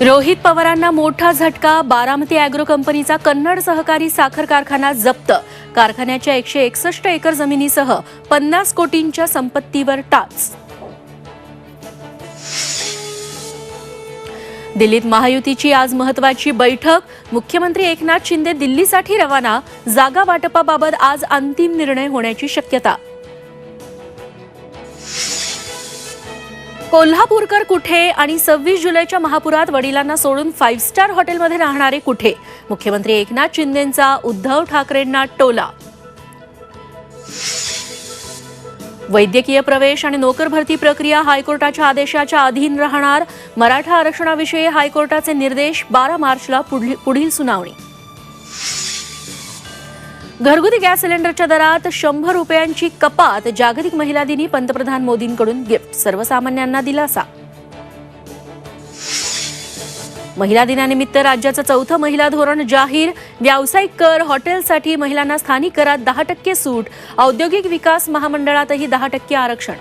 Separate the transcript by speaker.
Speaker 1: रोहित पवारांना मोठा झटका. बारामती ॲग्रो कंपनीचा कन्नड सहकारी साखर कारखाना जप्त. कारखान्याच्या 161 एकर जमिनीसह 50 कोटींच्या संपत्तीवर टाच. दिल्लीत महायुतीची आज महत्त्वाची बैठक. मुख्यमंत्री एकनाथ शिंदे दिल्लीसाठी रवाना. जागा वाटपाबाबत आज अंतिम निर्णय होण्याची शक्यता. कोल्हापूरकर कुठे आणि 26 जुलैच्या महापुरात वडिलांना सोडून 5 स्टार हॉटेलमध्ये राहणारे कुठे? मुख्यमंत्री एकनाथ शिंदेंचा उद्धव ठाकरेंना टोला. वैद्यकीय प्रवेश आणि नोकर भरती प्रक्रिया हायकोर्टाच्या आदेशाच्या अधीन राहणार. मराठा आरक्षणाविषयी हायकोर्टाचे निर्देश. 12 मार्चला पुढील सुनावणी. घरगुती गॅस सिलेंडरच्या दरात 100 रुपयांची कपात. जागतिक महिला दिनी पंतप्रधान मोदींकडून गिफ्ट. सर्वसामान्यांना दिलासा. महिला दिनानिमित्त राज्याचं 4थं महिला धोरण जाहीर. व्यावसायिक कर, हॉटेलसाठी महिलांना स्थानिक करात 10% सूट. औद्योगिक विकास महामंडळातही 10% आरक्षण.